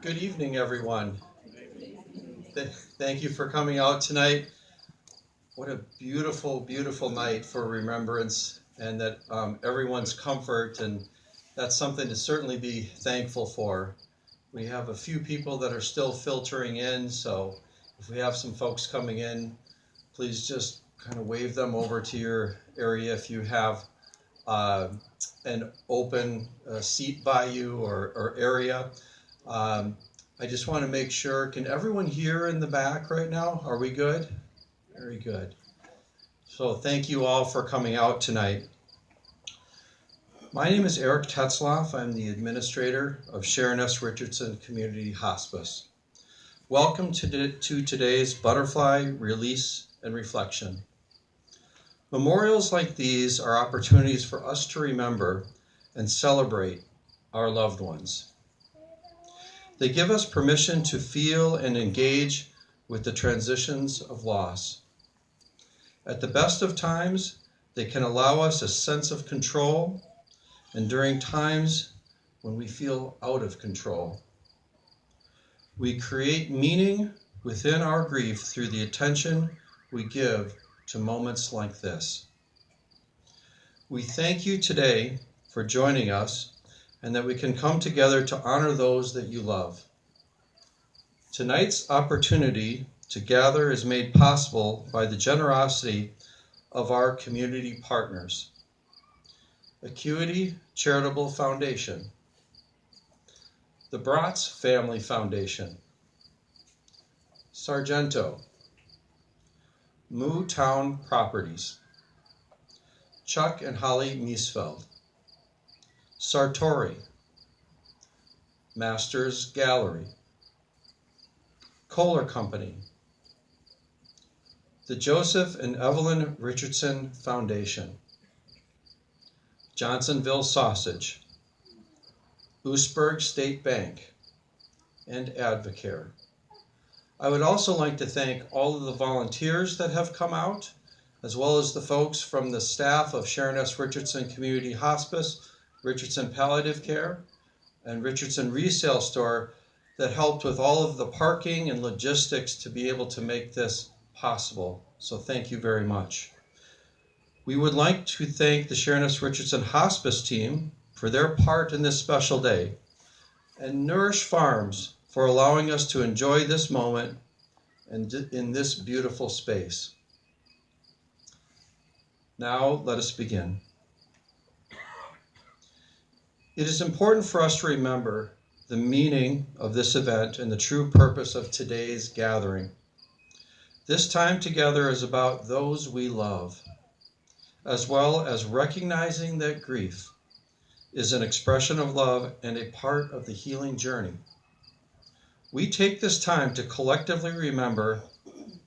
Good evening, everyone. Thank you for coming out tonight. What a beautiful, beautiful night for remembrance and that everyone's comfort, and that's something to certainly be thankful for. We have a few people that are still filtering in, so if we have some folks coming in, please just kind of wave them over to your area if you have an open seat by you or area. I just want to make sure, can everyone hear in the back right now? Are we good? Very good. So thank you all for coming out tonight. My name is Eric Tetzloff. I'm the administrator of Sharon S. Richardson Community Hospice. Welcome to today's Butterfly Release and Reflection. Memorials like these are opportunities for us to remember and celebrate our loved ones. They give us permission to feel and engage with the transitions of loss. At the best of times, they can allow us a sense of control, and during times when we feel out of control. We create meaning within our grief through the attention we give to moments like this. We thank you today for joining us and that we can come together to honor those that you love. Tonight's opportunity to gather is made possible by the generosity of our community partners. Acuity Charitable Foundation, the Bratz Family Foundation, Sargento, Moo Town Properties, Chuck and Holly Miesfeld, Sartori, Masters Gallery, Kohler Company, the Joseph and Evelyn Richardson Foundation, Johnsonville Sausage, Oostburg State Bank, and Advocare. I would also like to thank all of the volunteers that have come out, as well as the folks from the staff of Sharon S. Richardson Community Hospice, Richardson Palliative Care, and Richardson Resale Store that helped with all of the parking and logistics to be able to make this possible. So thank you very much. We would like to thank the Sharon S. Richardson Hospice team for their part in this special day, and Nourish Farms for allowing us to enjoy this moment and in this beautiful space. Now let us begin. It is important for us to remember the meaning of this event and the true purpose of today's gathering. This time together is about those we love, as well as recognizing that grief is an expression of love and a part of the healing journey. We take this time to collectively remember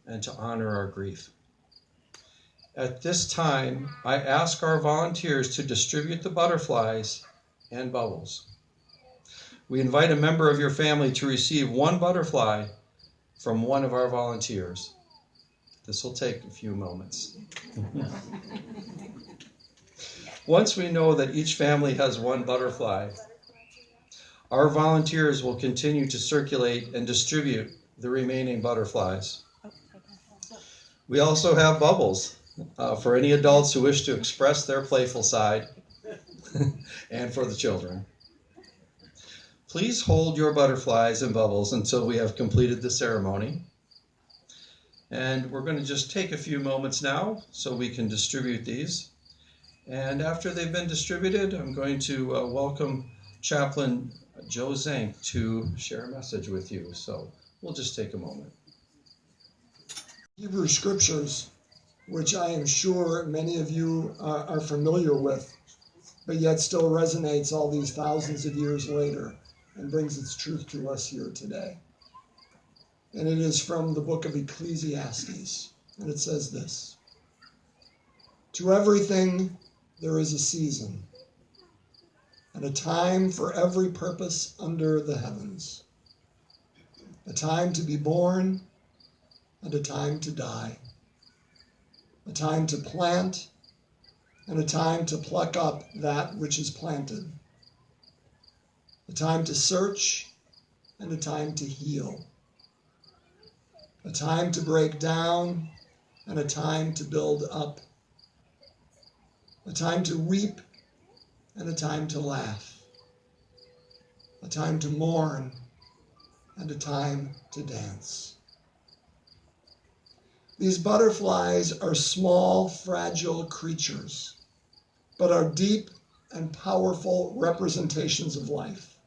and to honor our grief. At this time, I ask our volunteers to distribute the butterflies and bubbles. We invite a member of your family to receive one butterfly from one of our volunteers. This will take a few moments. Once we know that each family has one butterfly, our volunteers will continue to circulate and distribute the remaining butterflies. We also have bubbles for any adults who wish to express their playful side and for the children. Please hold your butterflies and bubbles until we have completed the ceremony. And we're going to just take a few moments now so we can distribute these. And after they've been distributed, I'm going to welcome Chaplain Joe Zank to share a message with you. So we'll just take a moment. Hebrew scriptures, which I am sure many of you are familiar with, but yet still resonates all these thousands of years later and brings its truth to us here today. And it is from the book of Ecclesiastes, and it says this: "To everything there is a season, and a time for every purpose under the heavens, a time to be born and a time to die, a time to plant and a time to pluck up that which is planted, a time to search and a time to heal. A time to break down and a time to build up. A time to weep and a time to laugh. A time to mourn and a time to dance. These butterflies are small, fragile creatures, but are deep and powerful representations of life.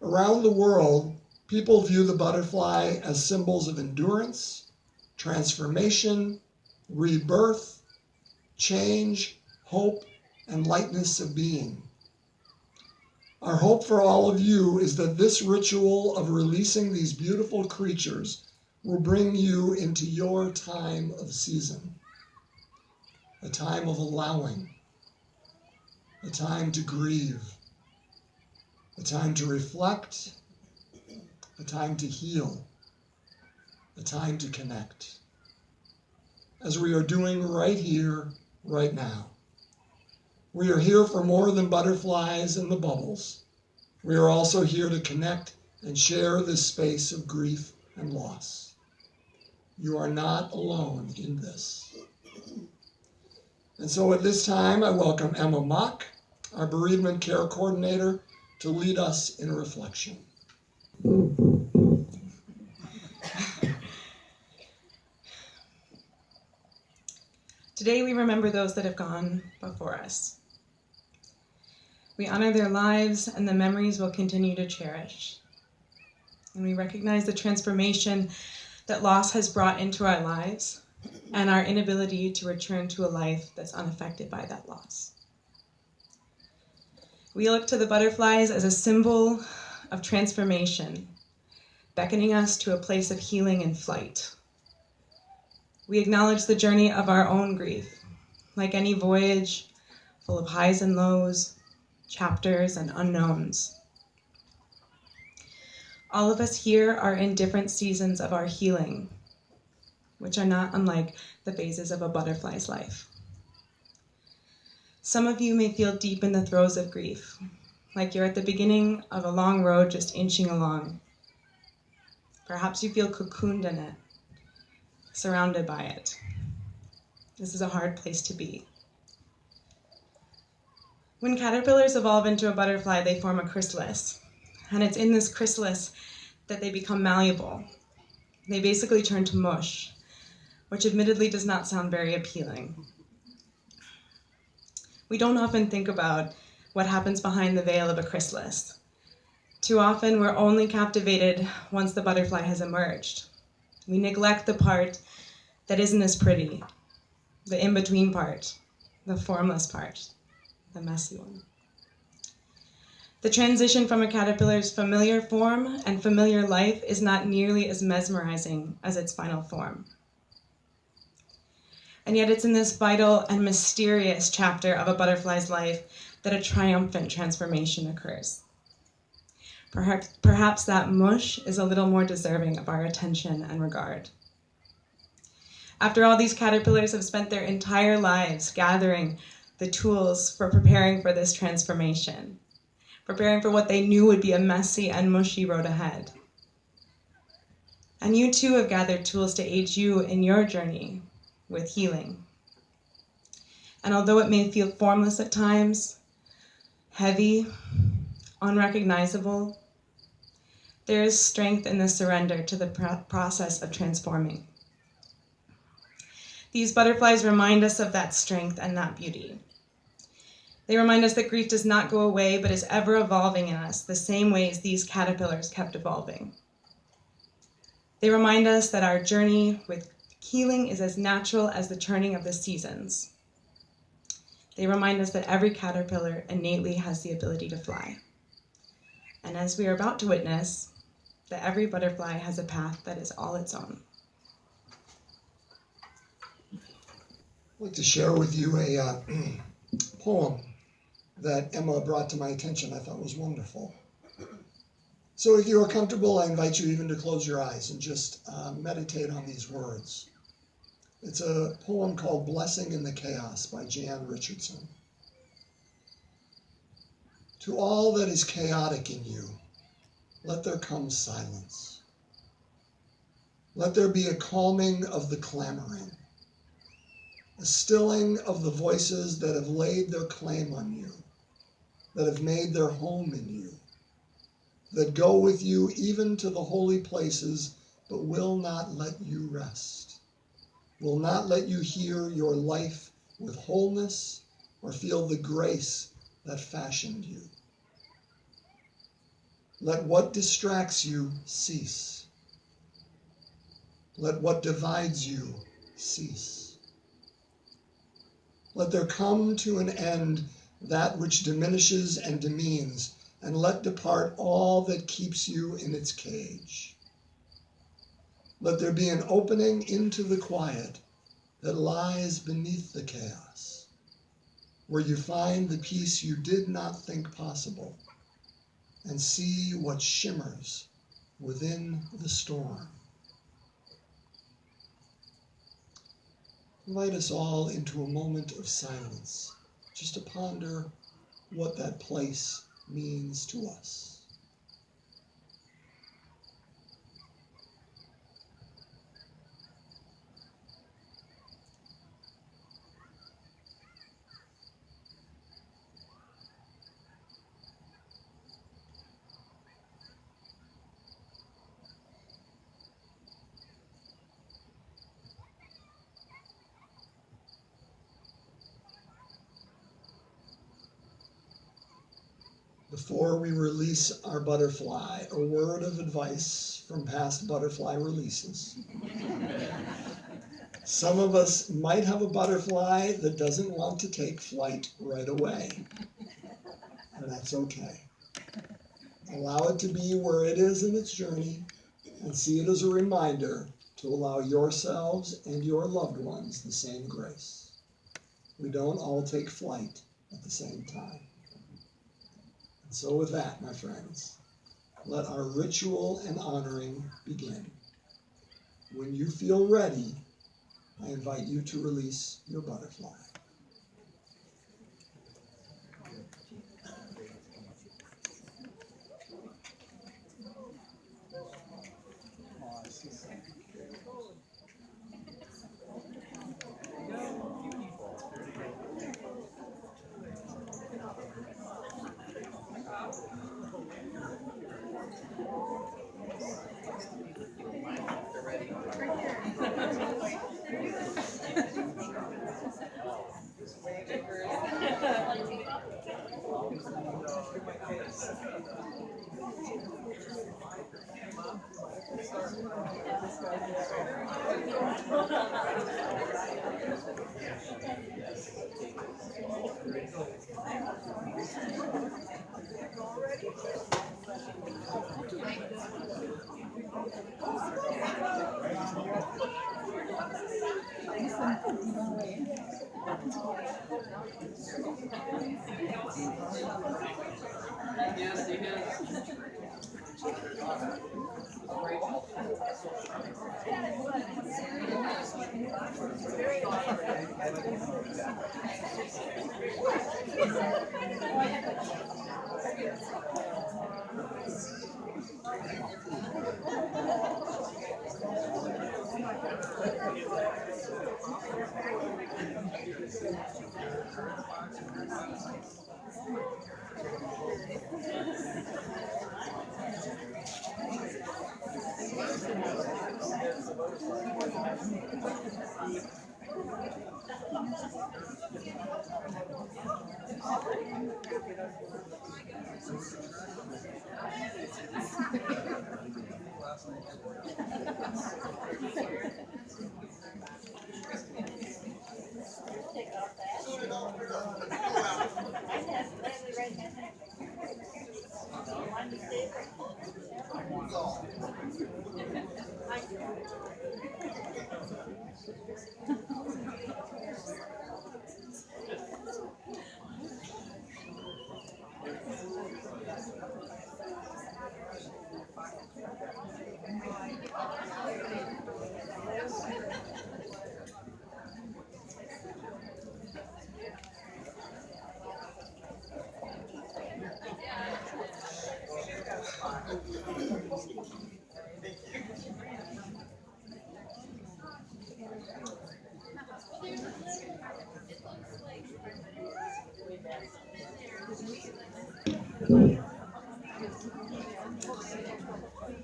Around the world, people view the butterfly as symbols of endurance, transformation, rebirth, change, hope, and lightness of being. Our hope for all of you is that this ritual of releasing these beautiful creatures will bring you into your time of season, a time of allowing, a time to grieve, a time to reflect, a time to heal, a time to connect, as we are doing right here, right now. We are here for more than butterflies and the bubbles. We are also here to connect and share this space of grief and loss. You are not alone in this. And so at this time, I welcome Emma Mock, our bereavement care coordinator, to lead us in reflection. Today we remember those that have gone before us. We honor their lives and the memories we'll continue to cherish. And we recognize the transformation that loss has brought into our lives and our inability to return to a life that's unaffected by that loss. We look to the butterflies as a symbol of transformation, beckoning us to a place of healing and flight. We acknowledge the journey of our own grief, like any voyage, full of highs and lows, chapters and unknowns. All of us here are in different seasons of our healing, which are not unlike the phases of a butterfly's life. Some of you may feel deep in the throes of grief, like you're at the beginning of a long road just inching along. Perhaps you feel cocooned in it, surrounded by it. This is a hard place to be. When caterpillars evolve into a butterfly, they form a chrysalis. And it's in this chrysalis that they become malleable. They basically turn to mush, which admittedly does not sound very appealing. We don't often think about what happens behind the veil of a chrysalis. Too often, we're only captivated once the butterfly has emerged. We neglect the part that isn't as pretty, the in-between part, the formless part, the messy one. The transition from a caterpillar's familiar form and familiar life is not nearly as mesmerizing as its final form. And yet it's in this vital and mysterious chapter of a butterfly's life that a triumphant transformation occurs. Perhaps that mush is a little more deserving of our attention and regard. After all, these caterpillars have spent their entire lives gathering the tools for preparing for this transformation, preparing for what they knew would be a messy and mushy road ahead. And you too have gathered tools to aid you in your journey with healing. And although it may feel formless at times, heavy, unrecognizable, there is strength in the surrender to the process of transforming. These butterflies remind us of that strength and that beauty. They remind us that grief does not go away, but is ever evolving in us, the same way as these caterpillars kept evolving. They remind us that our journey with healing is as natural as the turning of the seasons. They remind us that every caterpillar innately has the ability to fly. And as we are about to witness, that every butterfly has a path that is all its own. I'd like to share with you a poem that Emma brought to my attention I thought was wonderful. So if you are comfortable, I invite you even to close your eyes and just meditate on these words. It's a poem called Blessing in the Chaos by Jan Richardson. To all that is chaotic in you, let there come silence. Let there be a calming of the clamoring, a stilling of the voices that have laid their claim on you, that have made their home in you, that go with you even to the holy places, but will not let you rest, will not let you hear your life with wholeness or feel the grace that fashioned you. Let what distracts you cease. Let what divides you cease. Let there come to an end that which diminishes and demeans, and let depart all that keeps you in its cage. Let there be an opening into the quiet that lies beneath the chaos, where you find the peace you did not think possible, and see what shimmers within the storm. Invite us all into a moment of silence, just to ponder what that place means to us. Before we release our butterfly, a word of advice from past butterfly releases. Some of us might have a butterfly that doesn't want to take flight right away, and that's okay. Allow it to be where it is in its journey, and see it as a reminder to allow yourselves and your loved ones the same grace. We don't all take flight at the same time. So with that, my friends, let our ritual and honoring begin. When you feel ready, I invite you to release your butterfly.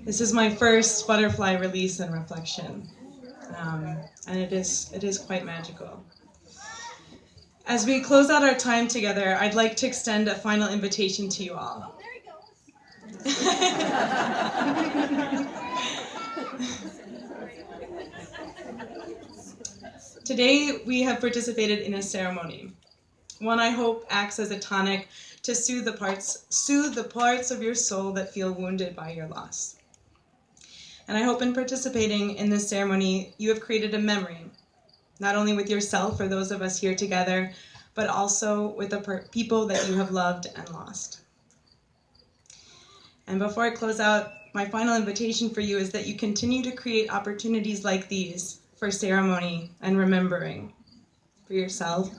This is my first butterfly release and reflection, and it is quite magical. As we close out our time together, I'd like to extend a final invitation to you all. Today, we have participated in a ceremony. One I hope acts as a tonic to soothe the parts of your soul that feel wounded by your loss. And I hope in participating in this ceremony, you have created a memory, not only with yourself or those of us here together, but also with the people that you have loved and lost. And before I close out, my final invitation for you is that you continue to create opportunities like these for ceremony and remembering for yourself,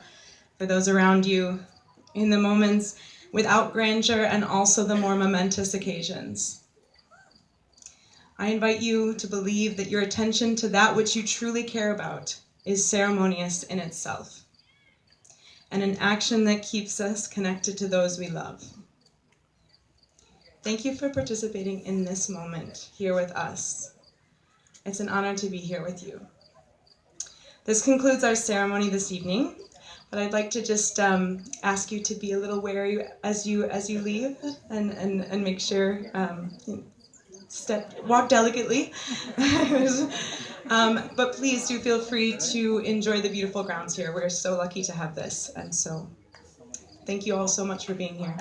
for those around you, in the moments without grandeur and also the more momentous occasions. I invite you to believe that your attention to that which you truly care about is ceremonious in itself, and an action that keeps us connected to those we love. Thank you for participating in this moment here with us. It's an honor to be here with you. This concludes our ceremony this evening, but I'd like to just ask you to be a little wary as you leave and make sure walk delicately. But please do feel free to enjoy the beautiful grounds here. We're so lucky to have this, and so thank you all so much for being here.